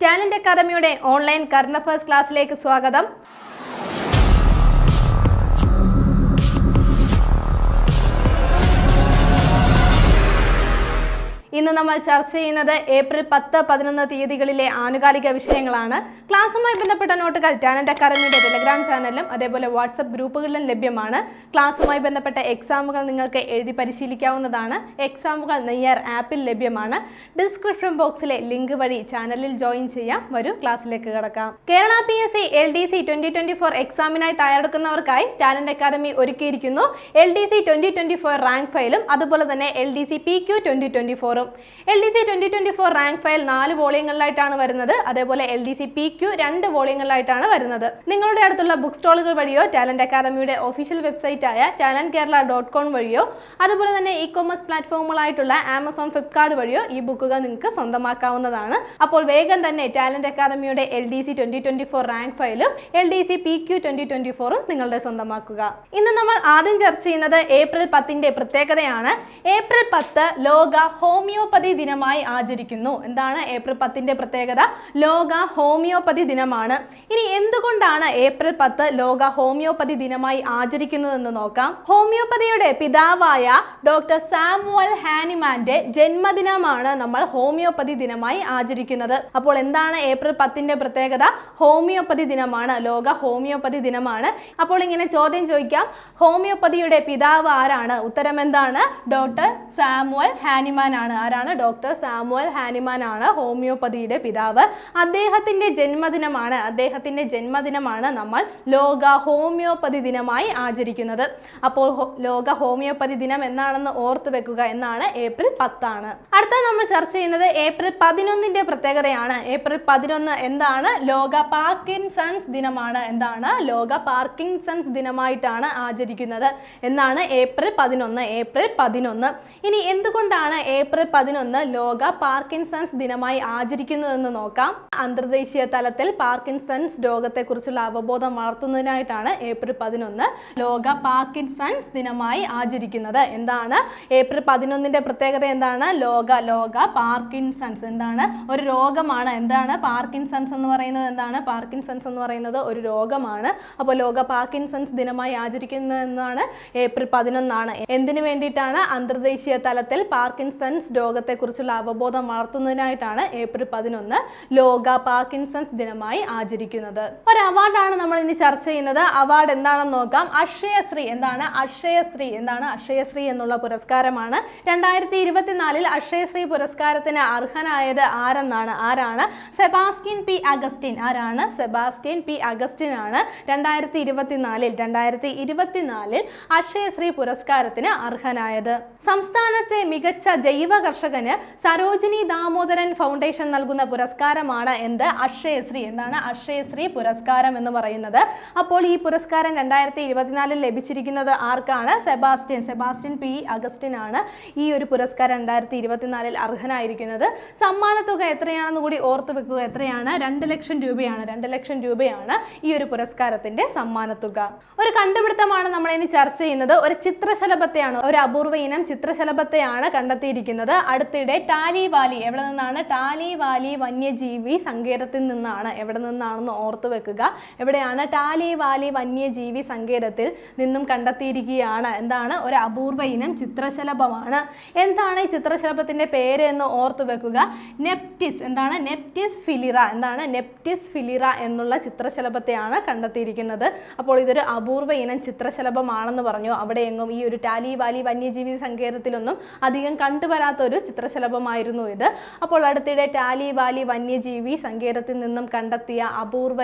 Talent അക്കാദമിയുടെ online current affairs ക്ലാസ്സിലേക്ക് സ്വാഗതം. ഇന്ന് നമ്മൾ ചർച്ച ചെയ്യുന്നത് ഏപ്രിൽ 10-11 തീയതികളിലെ ആനുകാലിക വിഷയങ്ങളാണ്. ക്ലാസ്സുമായി ബന്ധപ്പെട്ട നോട്ടുകൾ ടാലന്റ് അക്കാദമിയുടെ ടെലഗ്രാം ചാനലിലും അതേപോലെ വാട്സപ്പ് ഗ്രൂപ്പുകളിലും ലഭ്യമാണ്. ക്ലാസ്സുമായി ബന്ധപ്പെട്ട എക്സാമുകൾ നിങ്ങൾക്ക് എഴുതി പരിശീലിക്കാവുന്നതാണ്. എക്സാമുകൾ നെയ്യാർ ആപ്പിൽ ലഭ്യമാണ്. ഡിസ്ക്രിപ്ഷൻ ബോക്സിലെ ലിങ്ക് വഴി ചാനലിൽ ജോയിൻ ചെയ്യാം. വരൂ ക്ലാസ്സിലേക്ക് കടക്കാം. കേരള PSC LDC 2024 എക്സാമിനായി തയ്യാറെടുക്കുന്നവർക്കായി ടാലന്റ് അക്കാദമി ഒരുക്കിയിരിക്കുന്നു LDC 2024 റാങ്ക് ഫയലും അതുപോലെ തന്നെ LDC PQ 2024. LDC 2024 rank file 4 വോളിയങ്ങളിലായിട്ടാണ് വരുന്നത്. അതേപോലെ LDC PQ 2 വോളിയങ്ങളിലായിട്ടാണ് വരുന്നത്. നിങ്ങളുടെ അടുത്തുള്ള ബുക്ക് സ്റ്റോളുകൾ വഴിയോ ടാലന്റ് അക്കാദമിയുടെ ഒഫീഷ്യൽ വെബ്സൈറ്റ് ആയ talentkerala.com വഴിയോ അതുപോലെ തന്നെ ഇ-കൊമേഴ്സ് പ്ലാറ്റ്ഫോമുകളായിട്ടുള്ള ആമസോൺ, ഫ്ലിപ്കാർട്ട് വഴിയോ ഈ ബുക്കുകൾ നിങ്ങൾക്ക് സ്വന്തമാക്കാവുന്നതാണ്. അപ്പോൾ വേഗം തന്നെ ടാലന്റ് അക്കാദമിയുടെ LDC 2024 റാങ്ക് ഫയലും LDC PQ 2024 നിങ്ങളുടെ സ്വന്തമാക്കുക. ഇന്ന് നമ്മൾ ആദ്യം ചർച്ച ചെയ്യുന്നത് ഏപ്രിൽ 10 പ്രത്യേകതയാണ്. ഏപ്രിൽ 10 ലോക ഹോമിയോപ്പതി ദിനമായി ആചരിക്കുന്നു. എന്താണ് ഏപ്രിൽ 10 പ്രത്യേകത? ലോക ഹോമിയോപ്പതി ദിനമാണ്. ഇനി എന്തുകൊണ്ടാണ് ഏപ്രിൽ 10 ലോക ഹോമിയോപ്പതി ദിനമായി ആചരിക്കുന്നതെന്ന് നോക്കാം. ഹോമിയോപ്പതിയുടെ പിതാവായ ഡോക്ടർ സാമുവൽ ഹാനിമാന്റെ ജന്മദിനമാണ് നമ്മൾ ഹോമിയോപ്പതി ദിനമായി ആചരിക്കുന്നത്. അപ്പോൾ എന്താണ് ഏപ്രിൽ 10 പ്രത്യേകത? ഹോമിയോപ്പതി ദിനമാണ്. ലോക ഹോമിയോപ്പതി ദിനമാണ്. അപ്പോൾ ഇങ്ങനെ ചോദ്യം ചോദിക്കാം, ഹോമിയോപ്പതിയുടെ പിതാവ് ആരാണ്? ഉത്തരം എന്താണ്? ഡോക്ടർ സാമുവൽ ഹാനിമാൻ ആണ്. ആരാണ്? ഡോക്ടർ സാമുവൽ ഹാനിമാൻ ആണ് ഹോമിയോപ്പതിയുടെ പിതാവ്. അദ്ദേഹത്തിന്റെ ജന്മദിനമാണ് നമ്മൾ ലോക ഹോമിയോപ്പതി ദിനമായി ആചരിക്കുന്നത്. അപ്പോൾ ലോക ഹോമിയോപ്പതി ദിനം എന്നാണെന്ന് ഓർത്തു വെക്കുക. എന്നാണ്? ഏപ്രിൽ 10 ആണ്. അടുത്ത നമ്മൾ ചർച്ച ചെയ്യുന്നത് ഏപ്രിൽ 11 പ്രത്യേകതയാണ്. ഏപ്രിൽ 11 എന്താണ്? ലോക പാർക്കിൻസൺസ് ദിനമാണ്. എന്താണ്? ലോക പാർക്കിൻസൺസ് ദിനമായിട്ടാണ് ആചരിക്കുന്നത്. എന്നാണ്? ഏപ്രിൽ 11. ഇനി എന്തുകൊണ്ടാണ് ഏപ്രിൽ 11 ലോക പാർക്കിൻസൺസ് ദിനമായി ആചരിക്കുന്നതെന്ന് നോക്കാം. അന്തർദേശീയ തലത്തിൽ പാർക്കിൻസൺസ് രോഗത്തെക്കുറിച്ചുള്ള അവബോധം വളർത്തുന്നതിനായിട്ടാണ് ഏപ്രിൽ 11 ലോക പാർക്കിൻസൺസ് ദിനമായി ആചരിക്കുന്നത്. എന്താണ്? ഏപ്രിൽ 11 പ്രത്യേകത എന്താണ്? ലോക പാർക്കിൻസൺസ് എന്താണ്? ഒരു രോഗമാണ്. എന്താണ് പാർക്കിൻസൺസ് എന്ന് പറയുന്നത്? എന്താണ് പാർക്കിൻസൺസ് എന്ന് പറയുന്നത്? ഒരു രോഗമാണ്. അപ്പോൾ ലോക പാർക്കിൻസൺസ് ദിനമായി ആചരിക്കുന്നത് എന്നാണ്? ഏപ്രിൽ 11 എന്തിനു വേണ്ടിയിട്ടാണ്? അന്തർദേശീയ തലത്തിൽ പാർക്കിൻസൺസ് രോഗത്തെക്കുറിച്ചുള്ള അവബോധം വളർത്തുന്നതിനായിട്ടാണ് ഏപ്രിൽ 11 ലോക പാർക്കിൻസൺസ് ദിനമായി ആചരിക്കുന്നത്. ഒരു അവാർഡാണ് നമ്മൾ ഇനി ചർച്ച ചെയ്യുന്നത്. അവാർഡ് എന്താണെന്ന് നോക്കാം. അക്ഷയശ്രീ. എന്താണ് അക്ഷയശ്രീ? അക്ഷയശ്രീ എന്നുള്ള പുരസ്കാരമാണ്. 2024 അക്ഷയശ്രീ പുരസ്കാരത്തിന് അർഹനായത് ആരാണ്? Sebastian P Augustine. ആരാണ്? സെബാസ്റ്റ്യൻ പി അഗസ്റ്റിൻ ആണ് 2024 അക്ഷയശ്രീ പുരസ്കാരത്തിന് അർഹനായത്. സംസ്ഥാനത്തെ മികച്ച ജൈവ കർഷകന് സരോജിനി ദാമോദരൻ ഫൗണ്ടേഷൻ നൽകുന്ന പുരസ്കാരമാണ് എന്ത്? അക്ഷയശ്രീ. എന്താണ് അക്ഷയശ്രീ പുരസ്കാരം എന്ന് പറയുന്നത്? അപ്പോൾ ഈ പുരസ്കാരം 2024 ലഭിച്ചിരിക്കുന്നത് ആർക്കാണ്? സെബാസ്റ്റ്യൻ പി അഗസ്റ്റിൻ ആണ് ഈ ഒരു പുരസ്കാരം 2024 അർഹനായിരിക്കുന്നത്. സമ്മാനത്തുക എത്രയാണെന്ന് കൂടി ഓർത്തു വെക്കുക. എത്രയാണ്? 2 ലക്ഷം രൂപയാണ്. 2 ലക്ഷം രൂപയാണ് ഈ ഒരു പുരസ്കാരത്തിന്റെ സമ്മാനത്തുക. ഒരു കണ്ടുപിടുത്തമാണ് നമ്മൾ ഇനി ചർച്ച ചെയ്യുന്നത്. ഒരു ചിത്രശലഭത്തെയാണ്, ഒരു അപൂർവ ഇനം ചിത്രശലഭത്തെയാണ് കണ്ടെത്തിയിരിക്കുന്നത്. അടുത്തിടെ ടാലി വാലി, എവിടെ നിന്നാണ്? ടാലി വാലി വന്യജീവി സങ്കേതത്തിൽ നിന്നാണ്. എവിടെ നിന്നാണെന്ന് ഓർത്തു വെക്കുക. എവിടെയാണ്? ടാലി വാലി വന്യജീവി സങ്കേതത്തിൽ നിന്നും കണ്ടെത്തിയിരിക്കുകയാണ്. എന്താണ്? ഒരു അപൂർവ ഇനം ചിത്രശലഭമാണ്. എന്താണ് ഈ ചിത്രശലഭത്തിന്റെ പേര് എന്ന് ഓർത്തു വെക്കുക. നെപ്റ്റിസ്. എന്താണ്? നെപ്റ്റിസ് ഫിലിറ. എന്താണ്? നെപ്റ്റിസ് ഫിലിറ എന്നുള്ള ചിത്രശലഭത്തെയാണ് കണ്ടെത്തിയിരിക്കുന്നത്. അപ്പോൾ ഇതൊരു അപൂർവ ഇനം ചിത്രശലഭമാണെന്ന് പറഞ്ഞു. അവിടെ എങ്ങും ഈ ഒരു ടാലി വാലി വന്യജീവി സങ്കേതത്തിലൊന്നും അധികം കണ്ടുവരാത്ത ഒരു ചിത്രശലഭമായിരുന്നു ഇത്. അപ്പോൾ അടുത്തിടെ ടാലി വാലി വന്യജീവി സങ്കേതത്തിൽ നിന്നും കണ്ടെത്തിയ അപൂർവ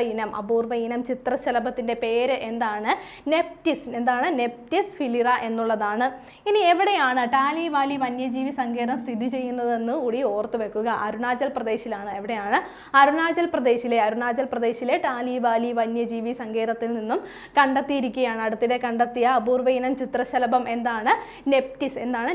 ഇനം ചിത്രശലഭത്തിന്റെ പേര് എന്താണ്? നെപ്റ്റിസ്. എന്താണ്? നെപ്റ്റിസ് ഫിലിറ എന്നുള്ളതാണ്. ഇനി എവിടെയാണ് ടാലി വാലി വന്യജീവി സങ്കേതം സ്ഥിതി ചെയ്യുന്നതെന്ന് കൂടി ഓർത്തു വെക്കുക. അരുണാചൽ പ്രദേശിലാണ്. എവിടെയാണ്? അരുണാചൽ പ്രദേശിലെ ടാലി വാലി വന്യജീവി സങ്കേതത്തിൽ നിന്നും കണ്ടെത്തിയിരിക്കുകയാണ്. അടുത്തിടെ കണ്ടെത്തിയ അപൂർവ ഇനം ചിത്രശലഭം എന്താണ്? നെപ്റ്റിസ്. എന്താണ്?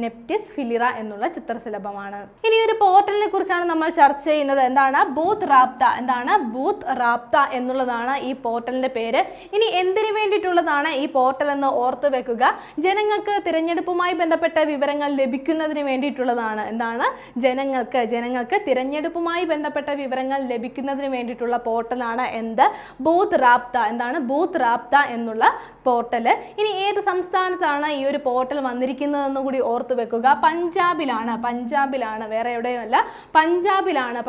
നെപ്റ്റിസ് ഫിലിറ തസ്വീറ എന്നുള്ള ചിത്രശലഭമാണ്. ഇനി ഒരു പോർട്ടലിനെ കുറിച്ചാണ് നമ്മൾ ചർച്ച ചെയ്യുന്നത്. എന്താണ്? ബൂത്ത് റാബ്ത. എന്താണ്? ബൂത്ത് റാബ്ത എന്നുള്ളതാണ് ഈ പോർട്ടലിന്റെ പേര്. ഇനി എന്തിനു വേണ്ടിയിട്ടുള്ളതാണ് ഈ പോർട്ടൽ എന്ന് ഓർത്തു വെക്കുക. ജനങ്ങൾക്ക് തിരഞ്ഞെടുപ്പുമായി ബന്ധപ്പെട്ട വിവരങ്ങൾ ലഭിക്കുന്നതിന് വേണ്ടിയിട്ടുള്ളതാണ്. എന്താണ്? ജനങ്ങൾക്ക് തിരഞ്ഞെടുപ്പുമായി ബന്ധപ്പെട്ട വിവരങ്ങൾ ലഭിക്കുന്നതിന് വേണ്ടിയിട്ടുള്ള പോർട്ടലാണ് എന്ത്? ബൂത്ത് റാബ്ത. എന്താണ്? ബൂത്ത് റാബ്ത എന്നുള്ള പോർട്ടൽ. ഇനി ഏത് സംസ്ഥാനത്താണ് ഈ ഒരു പോർട്ടൽ വന്നിരിക്കുന്നതെന്ന് കൂടി ഓർത്തു വെക്കുക. പഞ്ചാബിലാണ്, വേറെ എവിടെയും അല്ല,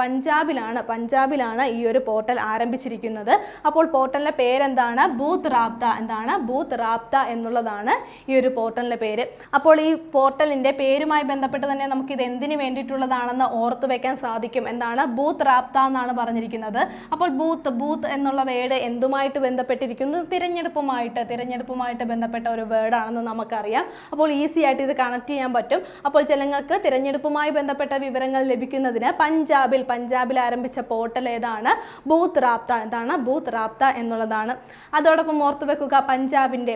പഞ്ചാബിലാണ് ഈ ഒരു പോർട്ടൽ ആരംഭിച്ചിരിക്കുന്നത്. അപ്പോൾ പോർട്ടലിന്റെ പേരെന്താണ്? ബൂത്ത് റാബ്ത. എന്താണ്? ബൂത്ത് റാബ്ത എന്നുള്ളതാണ് ഈ ഒരു പോർട്ടലിന്റെ പേര്. അപ്പോൾ ഈ പോർട്ടലിന്റെ പേരുമായി ബന്ധപ്പെട്ട് തന്നെ നമുക്ക് ഇത് എന്തിനു വേണ്ടിയിട്ടുള്ളതാണെന്ന് ഓർത്തു വെക്കാൻ സാധിക്കും. എന്താണ്? ബൂത്ത് റാബ്ത എന്നാണ് പറഞ്ഞിരിക്കുന്നത്. അപ്പോൾ ബൂത്ത് എന്നുള്ള വേർഡ് എന്തുമായിട്ട് ബന്ധപ്പെട്ടിരിക്കുന്നു? തിരഞ്ഞെടുപ്പുമായിട്ട് ബന്ധപ്പെട്ട ഒരു വേർഡാണെന്ന് നമുക്കറിയാം. അപ്പോൾ ഈസി ആയിട്ട് ഇത് കണക്ട് ചെയ്യാൻ പറ്റും. അപ്പോൾ ജനങ്ങൾക്ക് തിരഞ്ഞെടുപ്പുമായി ബന്ധപ്പെട്ട വിവരങ്ങൾ ലഭിക്കുന്നതിന് പഞ്ചാബിൽ ആരംഭിച്ച പോർട്ടൽ ഏതാണ്? ബൂത്ത് റാബ്ത. എന്താണ്? ബൂത്ത് റാബ്ത എന്നുള്ളതാണ്. അതോടൊപ്പം ഓർത്തു വെക്കുക,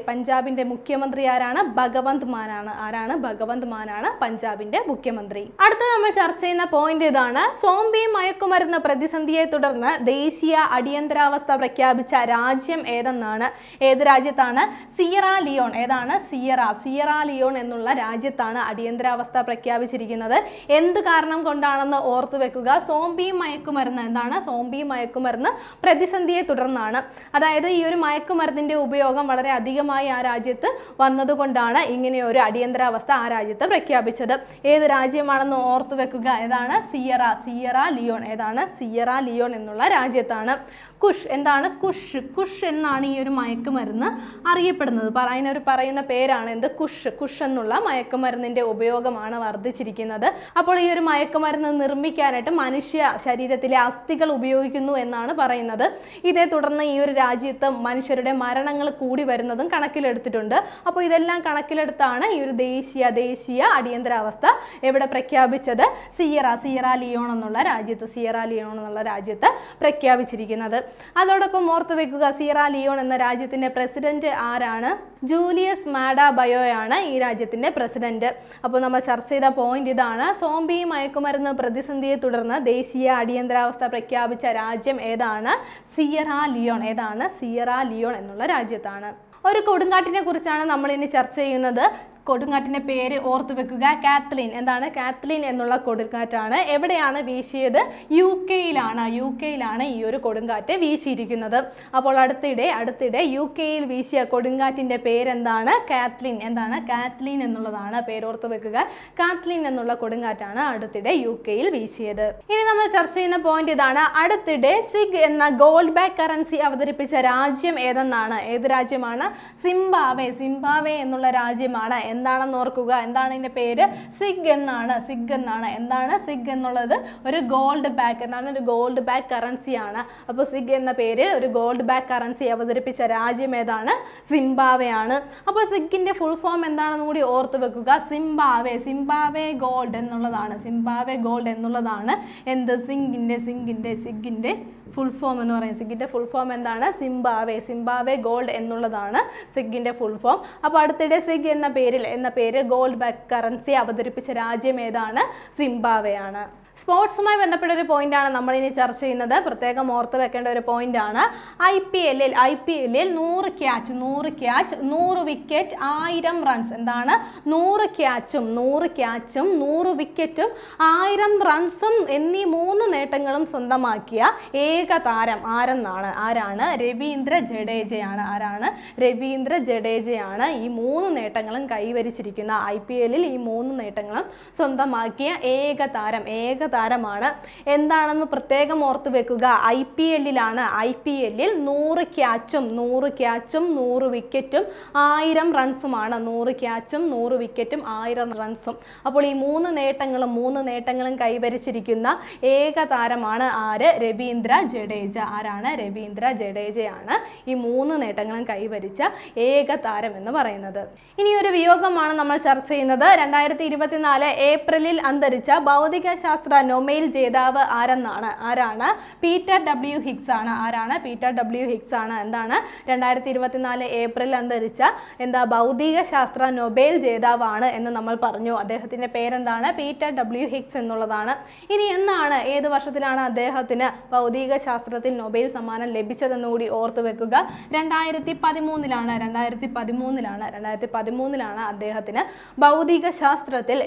പഞ്ചാബിന്റെ മുഖ്യമന്ത്രി ആരാണ്? ഭഗവന്ത് മാനാണ്. ആരാണ്? ഭഗവന്ത് മാനാണ് പഞ്ചാബിന്റെ മുഖ്യമന്ത്രി. അടുത്ത നമ്മൾ ചർച്ച ചെയ്യുന്ന പോയിന്റ് ഇതാണ്. സോംബി മയക്കുമരുന്ന് പ്രതിസന്ധിയെ തുടർന്ന് ദേശീയ അടിയന്തരാവസ്ഥ പ്രഖ്യാപിച്ച രാജ്യം ഏതെന്നാണ്? ഏത് രാജ്യത്താണ്? Sierra Leone. ഏതാണ്? സിയറ ലിയോൺ എന്നുള്ള രാജ്യത്താണ് അടിയന്തരാവസ്ഥ പ്രഖ്യാപിച്ചിരിക്കുന്നത്. എന്ത് കാരണം കൊണ്ടാണെന്ന് ഓർത്തു വെക്കുക. സോംബി മയക്കുമരുന്ന്. എന്താണ്? സോംബി മയക്കുമരുന്ന് പ്രതിസന്ധിയെ തുടർന്നാണ്. അതായത് ഈ ഒരു മയക്കുമരുന്നിന്റെ ഉപയോഗം വളരെ അധികമായി ആ രാജ്യത്ത് വന്നതുകൊണ്ടാണ് ഇങ്ങനെ ഒരു അടിയന്തരാവസ്ഥ ആ രാജ്യത്ത് പ്രഖ്യാപിച്ചത്. ഏത് രാജ്യമാണെന്ന് ഓർത്തു വെക്കുക. ഏതാണ്? Sierra Leone. ഏതാണ്? സിയറ ലിയോൺ എന്നുള്ള രാജ്യത്താണ്. കുഷ്. എന്താണ്? കുഷ് എന്നാണ് ഈ ഒരു മയക്കുമരുന്ന് അറിയപ്പെടുന്നത്. പറയുന്ന പേരാണ് എന്ത്? കുഷ് എന്നുള്ള മയക്കുമരുന്നിന്റെ ഉപയോഗമാണ് വർദ്ധിച്ചിരിക്കുന്നത്. അപ്പോൾ ഈ ഒരു മയക്കുമരുന്ന് നിർമ്മിക്കാനായിട്ട് മനുഷ്യ ശരീരത്തിലെ അസ്ഥികൾ ഉപയോഗിക്കുന്നു എന്നാണ് പറയുന്നത്. ഇതേ തുടർന്ന് ഈ ഒരു രാജ്യത്ത് മനുഷ്യരുടെ മരണങ്ങൾ കൂടി വരുന്നതും കണക്കിലെടുത്തിട്ടുണ്ട്. അപ്പോൾ ഇതെല്ലാം കണക്കിലെടുത്താണ് ഈ ഒരു ദേശീയ അടിയന്തരാവസ്ഥ എവിടെ പ്രഖ്യാപിച്ചത്? സിയറ ലിയോൺ എന്നുള്ള രാജ്യത്ത് പ്രഖ്യാപിച്ചിരിക്കുന്നത്. അതോടൊപ്പം ഓർത്തു വെക്കുക, സിയറ ലിയോൺ എന്ന രാജ്യത്തിന്റെ പ്രസിഡന്റ് ആരാണ്? ജൂലിയസ് മാഡാ ബയോയാണ് ഈ രാജ്യത്തിന്റെ പ്രസിഡന്റ്. അപ്പോൾ നമ്മൾ ചർച്ച ചെയ്ത പോയിന്റ് ഇതാണ്. സോംബി മയക്കുമരുന്ന് പ്രതിസന്ധിയെ തുടർന്ന് ദേശീയ അടിയന്തരാവസ്ഥ പ്രഖ്യാപിച്ച രാജ്യം ഏതാണ്? Sierra Leone. ഏതാണ്? സിയറ ലിയോൺ എന്നുള്ള രാജ്യത്താണ്. ഒരു കൊടുങ്കാറ്റിനെ കുറിച്ചാണ് നമ്മൾ ഇനി ചർച്ച ചെയ്യുന്നത്. കൊടുങ്കാറ്റിന്റെ പേര് ഓർത്തു വെക്കുക, കാത്ലീൻ. എന്താണ്? കാത്ലീൻ എന്നുള്ള കൊടുങ്കാറ്റാണ്. എവിടെയാണ് വീശിയത്? യു കെയിലാണ് ഈ ഒരു കൊടുങ്കാറ്റ് വീശിയിരിക്കുന്നത്. അപ്പോൾ അടുത്തിടെ യു കെയിൽ വീശിയ കൊടുങ്കാറ്റിന്റെ പേരെന്താണ്? കാത്ലീൻ. എന്താണ്? കാത്ലീൻ എന്നുള്ളതാണ് പേരോർത്തു വെക്കുക. കാത്ലീൻ എന്നുള്ള കൊടുങ്കാറ്റാണ് അടുത്തിടെ യു കെയിൽ വീശിയത്. ഇനി നമ്മൾ ചർച്ച ചെയ്യുന്ന പോയിന്റ് ഇതാണ്. അടുത്തിടെ സിഗ് എന്ന ഗോൾഡ് ബാക്ക് കറൻസി അവതരിപ്പിച്ച രാജ്യം ഏതെന്നാണ്? ഏത് രാജ്യമാണ്? സിംബാബ്വെ എന്നുള്ള രാജ്യമാണ്. എന്താണെന്ന് ഓർക്കുക. എന്താണ് ഇതിന്റെ പേര്? സിഗ് എന്നാണ്. എന്താണ് സിഗ് എന്നുള്ളത്? ഒരു ഗോൾഡ് ബാക്ക്. എന്താണ്? ഒരു ഗോൾഡ് ബാക്ക് കറൻസിയാണ്. അപ്പോൾ സിഗ് എന്ന പേര് ഒരു ഗോൾഡ് ബാക്ക് കറൻസി അവതരിപ്പിച്ച രാജ്യം ഏതാണ്? സിംബാബ്വെ ആണ്. അപ്പോൾ സിഗിന്റെ ഫുൾ ഫോം എന്താണെന്ന് കൂടി ഓർത്തു വെക്കുക. സിംബാബ്വെ ഗോൾഡ് എന്നുള്ളതാണ് എന്ത്? സിഗിന്റെ ഫുൾ ഫോം എന്ന് പറയും. സിഗിന്റെ ഫുൾ ഫോം എന്താണ്? സിംബാബ്വെ ഗോൾഡ് എന്നുള്ളതാണ് സിഗിന്റെ ഫുൾ ഫോം. അപ്പോൾ അടുത്തിടെ സിഗ് എന്ന പേര് ഗോൾഡ് ബാക്ക് കറൻസി അവതരിപ്പിച്ച രാജ്യം ഏതാണ്? സിംബാബ്വെ ആണ്. സ്പോർട്സുമായി ബന്ധപ്പെട്ട ഒരു പോയിന്റാണ് നമ്മൾ ഇനി ചർച്ച ചെയ്യുന്നത്. പ്രത്യേകം ഓർത്ത് വെക്കേണ്ട ഒരു പോയിന്റാണ്. ഐ പി എല്ലിൽ 100 ക്യാച്ച് 100 വിക്കറ്റ് 1000 റൺസ്. എന്താണ്? 100 ക്യാച്ചും 100 വിക്കറ്റും 1000 റൺസും എന്നീ 3 നേട്ടങ്ങളും സ്വന്തമാക്കിയ ഏക താരം ആരാണ്? രവീന്ദ്ര ജഡേജയാണ്. രവീന്ദ്ര ജഡേജയാണ് ഈ 3 നേട്ടങ്ങളും കൈവരിച്ചിരിക്കുന്ന IPL ഈ 3 നേട്ടങ്ങളും സ്വന്തമാക്കിയ ഏക താരമാണ്. എന്താണെന്ന് പ്രത്യേകം ഓർത്ത് വെക്കുക. IPL 100 ക്യാച്ചും 100 വിക്കറ്റും 1000 റൺസുമാണ്. 100 ക്യാച്ചും 100 വിക്കറ്റും 1000 റൺസും. അപ്പോൾ ഈ 3 നേട്ടങ്ങളും കൈവരിച്ചിരിക്കുന്ന ഏക താരമാണ് ആര്? രവീന്ദ്ര ജഡേജ. രവീന്ദ്ര ജഡേജയാണ് ഈ 3 നേട്ടങ്ങളും കൈവരിച്ച ഏക താരം എന്ന് പറയുന്നത്. ഇനി ഒരു വിയോഗമാണ് നമ്മൾ ചർച്ച ചെയ്യുന്നത്. 2024 ഏപ്രിലിൽ അന്തരിച്ച ഭൗതിക ശാസ്ത്ര നൊബേൽ ജേതാവ് ആരാണ്? പീറ്റർ ഡബ്ല്യു ഹിഗ്സ് ആണ്. ആരാണ്? പീറ്റർ ഡബ്ല്യു ഹിഗ്സ് ആണ്. എന്താണ്? 2024 ഏപ്രിൽ അന്തരിച്ച ഭൗതിക ശാസ്ത്ര നൊബേൽ ജേതാവാണ് എന്ന് നമ്മൾ പറഞ്ഞു. അദ്ദേഹത്തിന്റെ പേരെന്താണ്? പീറ്റർ ഡബ്ല്യു ഹിഗ്സ് എന്നുള്ളതാണ്. ഇനി എന്നാണ്, ഏത് വർഷത്തിലാണ് അദ്ദേഹത്തിന് ഭൗതിക ശാസ്ത്രത്തിൽ നൊബേൽ സമ്മാനം ലഭിച്ചതെന്ന് കൂടി ഓർത്തു വെക്കുക. 2013ലാണ് അദ്ദേഹത്തിന് ഭൗതിക ശാസ്ത്രത്തിൽ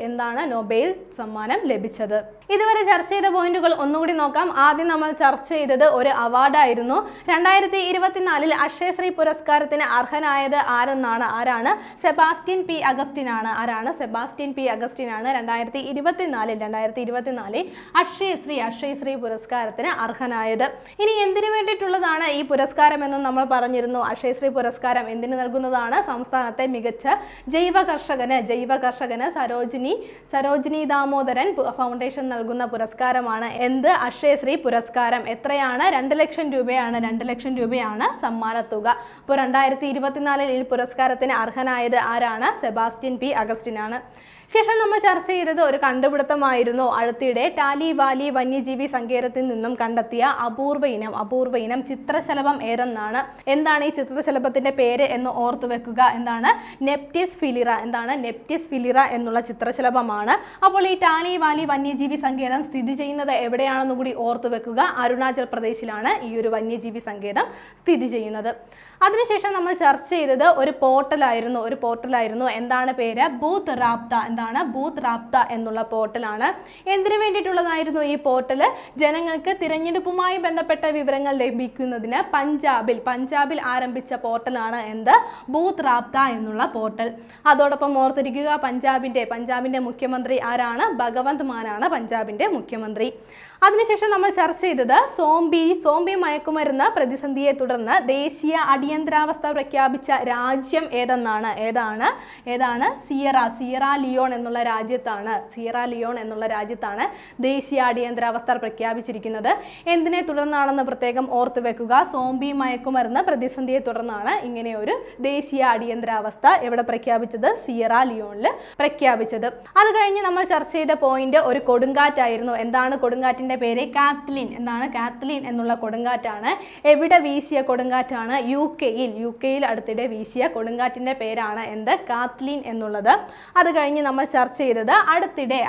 നൊബേൽ സമ്മാനം ലഭിച്ചത്. ഇതുവരെ ചർച്ച ചെയ്ത പോയിന്റുകൾ ഒന്നുകൂടി നോക്കാം. ആദ്യം നമ്മൾ ചർച്ച ചെയ്തത് ഒരു അവാർഡായിരുന്നു. 2024 അക്ഷയശ്രീ പുരസ്കാരത്തിന് അർഹനായത് ആരാണ്? സെബാസ്റ്റ്യൻ പി അഗസ്റ്റിൻ ആണ്. ആരാണ്? സെബാസ്റ്റ്യൻ പി അഗസ്റ്റിൻ ആണ് 2024 അക്ഷയശ്രീ പുരസ്കാരത്തിന് അർഹനായത്. ഇനി എന്തിനു വേണ്ടിയിട്ടുള്ളതാണ് ഈ പുരസ്കാരം എന്നും നമ്മൾ പറഞ്ഞിരുന്നു. അക്ഷയശ്രീ പുരസ്കാരം എന്തിനു നൽകുന്നതാണ്? സംസ്ഥാനത്തെ മികച്ച ജൈവ കർഷകന് സരോജിനി ദാമോദരൻ ഫൗണ്ടേഷൻ നൽകുന്ന പുരസ്കാരമാണ് അക്ഷയശ്രീ പുരസ്കാരം. എത്രയാണ്? 2 ലക്ഷം രൂപയാണ് സമ്മാനത്തുക. അപ്പോൾ 2024 ഈ പുരസ്കാരത്തിന് അർഹനായത് ആരാണ്? സെബാസ്റ്റ്യൻ പി അഗസ്റ്റിൻ ആണ്. ശേഷം നമ്മൾ ചർച്ച ചെയ്തത് ഒരു കണ്ടുപിടുത്തമായിരുന്നു. അടുത്തിടെ ടാലി വാലി വന്യജീവി സങ്കേതത്തിൽ നിന്നും കണ്ടെത്തിയ അപൂർവ ഇനം ചിത്രശലഭം ഏതെന്നാണ്. എന്താണ് ഈ ചിത്രശലഭത്തിന്റെ പേര് എന്ന് ഓർത്തു വെക്കുക. നെപ്റ്റിസ് ഫിലിറ എന്നുള്ള ചിത്രശലഭമാണ്. അപ്പോൾ ഈ ടാലി വാലി വന്യജീവി സങ്കേതം സ്ഥിതി ചെയ്യുന്നത് എവിടെയാണെന്ന് കൂടി ഓർത്തു വെക്കുക. അരുണാചൽ പ്രദേശിലാണ് ഈ ഒരു വന്യജീവി സങ്കേതം സ്ഥിതി ചെയ്യുന്നത്. അതിനുശേഷം നമ്മൾ ചർച്ച ചെയ്തത് ഒരു പോർട്ടലായിരുന്നു. എന്താണ് പേര്? ബൂത്ത് റാപ്ത എന്നുള്ള പോർട്ടലാണ്. എന്തിനു വേണ്ടിയിട്ടുള്ളതായിരുന്നു ഈ പോർട്ടൽ? ജനങ്ങൾക്ക് തിരഞ്ഞെടുപ്പുമായി ബന്ധപ്പെട്ട വിവരങ്ങൾ ലഭിക്കുന്നതിന് പഞ്ചാബിൽ ആരംഭിച്ച പോർട്ടലാണ് ബൂത്ത് റാപ്ത എന്നുള്ള പോർട്ടൽ. അതോടൊപ്പം ഓർത്തിരിക്കുക, പഞ്ചാബിന്റെ മുഖ്യമന്ത്രി ആരാണ്? ഭഗവന്ത് മാനാണ് പഞ്ചാബിന്റെ മുഖ്യമന്ത്രി. അതിനുശേഷം നമ്മൾ ചർച്ച ചെയ്തത് സോംബി മയക്കുമരുന്ന് പ്രതിസന്ധിയെ തുടർന്ന് ദേശീയ അടിയന്തരാവസ്ഥ പ്രഖ്യാപിച്ച രാജ്യം ഏതാണ്? സിയറ ലിയോൺ എന്നുള്ള രാജ്യത്താണ് ദേശീയ അടിയന്തരാവസ്ഥ പ്രഖ്യാപിച്ചിരിക്കുന്നത്. എന്തിനെ തുടർന്നാണെന്ന് പ്രത്യേകം ഓർത്തു വെക്കുക. സോംബി മയക്കുമരുന്ന് പ്രതിസന്ധിയെ തുടർന്നാണ് ഇങ്ങനെ ഒരു ദേശീയ അടിയന്തരാവസ്ഥ എവിടെ പ്രഖ്യാപിച്ചത്? സിയറ ലിയോണിൽ പ്രഖ്യാപിച്ചത്. അത് കഴിഞ്ഞ് നമ്മൾ ചർച്ച ചെയ്ത പോയിന്റ് ഒരു കൊടുങ്കാറ്റായിരുന്നു. എന്താണ് കൊടുങ്കാറ്റിന്റെ പേര്? കാത്ലീൻ എന്നുള്ള കൊടുങ്കാറ്റാണ്. എവിടെ വീശിയ കൊടുങ്കാറ്റാണ്? യു കെയിൽ അടുത്തിടെ വീശിയ കൊടുങ്കാറ്റിന്റെ പേരാണ് കാത്ലീൻ എന്നുള്ളത്. അത് കഴിഞ്ഞ് നമ്മൾ ചർച്ച ചെയ്തത് അടുത്തിടെ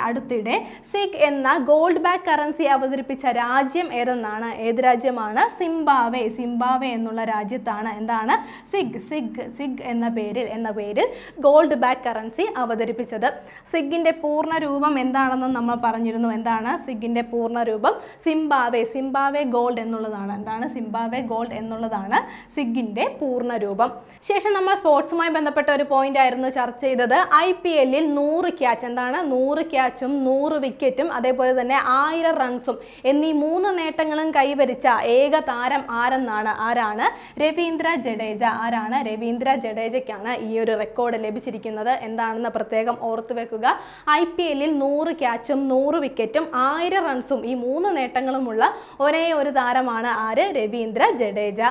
സിഗ് എന്ന ഗോൾഡ് ബാക്ക് കറൻസി അവതരിപ്പിച്ച രാജ്യം ഏതെന്നാണ്. ഏത് രാജ്യമാണ്? സിംബാവെ എന്നുള്ള രാജ്യത്താണ് സിഗ് എന്ന പേരിൽ ഗോൾഡ് ബാക്ക് കറൻസി അവതരിപ്പിച്ചത്. സിഗിന്റെ പൂർണ്ണ രൂപം എന്താണെന്ന് നമ്മൾ പറഞ്ഞിരുന്നു. സിഗിന്റെ പൂർണ്ണ രൂപം സിംബാവെ ഗോൾഡ് എന്നുള്ളതാണ് സിഗിന്റെ പൂർണ്ണ രൂപം. ശേഷം നമ്മൾ സ്പോർട്സുമായി ബന്ധപ്പെട്ട ഒരു പോയിന്റ് ആയിരുന്നു ചർച്ച ചെയ്തത്. IPL 100 ക്യാച്ചും 100 വിക്കറ്റും അതേപോലെ തന്നെ 1000 റൺസും എന്നീ 3 നേട്ടങ്ങളും കൈവരിച്ച ഏക താരം ആരാണ്? രവീന്ദ്ര ജഡേജയ്ക്കാണ് ഈ ഒരു റെക്കോർഡ് ലഭിച്ചിരിക്കുന്നത്. എന്താണെന്ന് പ്രത്യേകം ഓർത്തു വെക്കുക. IPL 100 ക്യാച്ചും 100 വിക്കറ്റും 1000 റൺസും ഈ 3 നേട്ടങ്ങളുമുള്ള ഒരേ ഒരു താരമാണ് രവീന്ദ്ര ജഡേജ.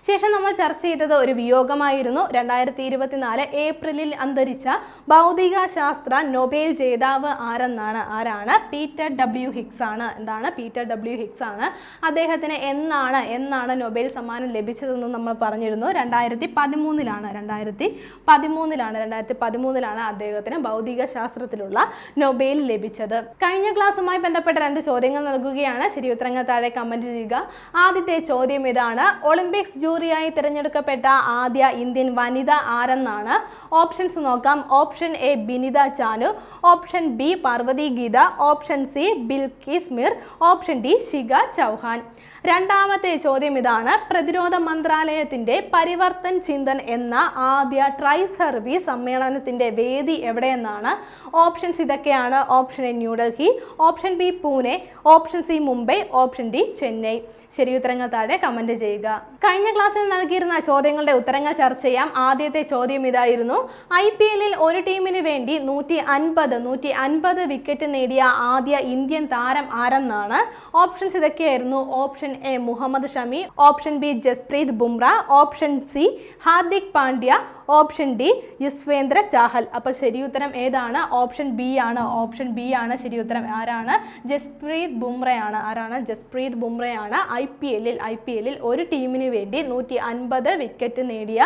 ശേഷം നമ്മൾ ചർച്ച ചെയ്തത് ഒരു വിയോഗമായിരുന്നു. 2024 ഏപ്രിലിൽ അന്തരിച്ച ഭൗതിക ശാസ്ത്ര നൊബേൽ ജേതാവ് ആരാണ്? പീറ്റർ ഡബ്ല്യു ഹിഗ്സ് ആണ്. അദ്ദേഹത്തിന് എന്നാണ് നൊബേൽ സമ്മാനം ലഭിച്ചതെന്ന് നമ്മൾ പറഞ്ഞിരുന്നു. 2013ലാണ് അദ്ദേഹത്തിന് ഭൗതിക ശാസ്ത്രത്തിലുള്ള നൊബേൽ ലഭിച്ചത്. കഴിഞ്ഞ ക്ലാസ്സുമായി ബന്ധപ്പെട്ട 2 ചോദ്യങ്ങൾ നൽകുകയാണ്. ശരിയുത്തരങ്ങൾ താഴെ കമന്റ് ചെയ്യുക. ആദ്യത്തെ ചോദ്യം ഇതാണ്: ഒളിമ്പിക്സ് ജൂറിയായി തിരഞ്ഞെടുക്കപ്പെട്ട ആദ്യ ഇന്ത്യൻ വനിത ആരെന്നാണ്. ഓപ്ഷൻസ് നോക്കാം. Option A Binita Chanu, option B Parvathy Geetha, option C Bilkis Mir, option D Shikha Chauhan. രണ്ടാമത്തെ ചോദ്യം ഇതാണ്: പ്രതിരോധ മന്ത്രാലയത്തിന്റെ പരിവർത്തൻ ചിന്തൻ എന്ന ആദ്യ ട്രൈ സർവീസ് സമ്മേളനത്തിന്റെ വേദി എവിടെയെന്നാണ്. ഓപ്ഷൻസ് ഇതൊക്കെയാണ്. Option A New Delhi, option B Pune, option C Mumbai, option D Chennai. ശരിയുത്തരങ്ങൾ താഴെ കമന്റ് ചെയ്യുക. കഴിഞ്ഞ ക്ലാസ്സിൽ നൽകിയിരുന്ന ചോദ്യങ്ങളുടെ ഉത്തരങ്ങൾ ചർച്ച ചെയ്യാം. ആദ്യത്തെ ചോദ്യം ഇതായിരുന്നു: IPL ഒരു ടീമിന് വേണ്ടി 150 വിക്കറ്റ് നേടിയ ആദ്യ ഇന്ത്യൻ താരം ആരെന്നാണ്. ഓപ്ഷൻസ് ഇതൊക്കെയായിരുന്നു. Option A Mohammed Shami, option B Jasprit Bumrah, option C Hardik Pandya, option D Yuzvendra Chahal. അപ്പോൾ ശരിയുത്തരം ഏതാണ്? ഓപ്ഷൻ ബി ആണ്. ഓപ്ഷൻ ബി ആണ് ശരിയുത്തരം. ആരാണ്? ജസ്പ്രീത് ബുംറയാണ്. ആരാണ്? ജസ്പ്രീത് ബുംറയാണ് IPL ഒരു ടീമിന് വേണ്ടി 150 വിക്കറ്റ് നേടിയ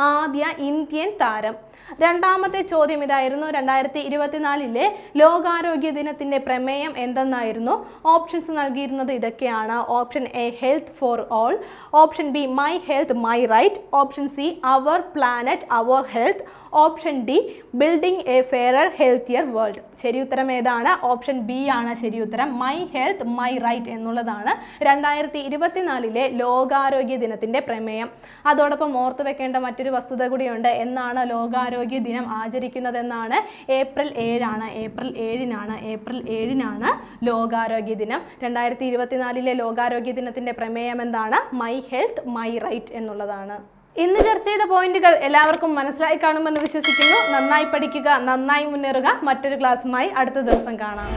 ആദ്യ ഇന്ത്യൻ താരം. രണ്ടാമത്തെ ചോദ്യം ഇതായിരുന്നു: 2024 ലോകാരോഗ്യ ദിനത്തിന്റെ പ്രമേയം എന്തെന്നായിരുന്നു. ഓപ്ഷൻസ് നൽകിയിരുന്നത് ഇതൊക്കെയാണ്. Option A health for all, option B my health my right, option C our planet our health, option D building a fairer healthier world. ശരിയുത്തരം ഏതാണ്? ഓപ്ഷൻ ബി ആണ് ശരിയുത്തരം. മൈ ഹെൽത്ത് മൈ റൈറ്റ് എന്നുള്ളതാണ് 2024 ലോകാരോഗ്യ ദിനത്തിന്റെ പ്രമേയം. അതോടൊപ്പം ഓർത്തു വെക്കേണ്ട മറ്റൊരു വസ്തുത കൂടിയുണ്ട്. എന്നാണ് ലോകാരോഗ്യ ദിനം ആചരിക്കുന്നതെന്നാണ്? ഏപ്രിൽ 7 ഏപ്രിൽ 7 ലോകാരോഗ്യ ദിനം. 2024 ലോകാരോഗ്യ ദിനത്തിന്റെ പ്രമേയം എന്താണ്? മൈ ഹെൽത്ത് മൈ റൈറ്റ് എന്നുള്ളതാണ്. ഇന്ന് ചർച്ച ചെയ്ത പോയിന്റുകൾ എല്ലാവർക്കും മനസ്സിലായി കാണുമെന്ന് വിശ്വസിക്കുന്നു. നന്നായി പഠിക്കുക, നന്നായി മുന്നേറുക. മറ്റൊരു ക്ലാസ്സുമായി അടുത്ത ദിവസം കാണാം.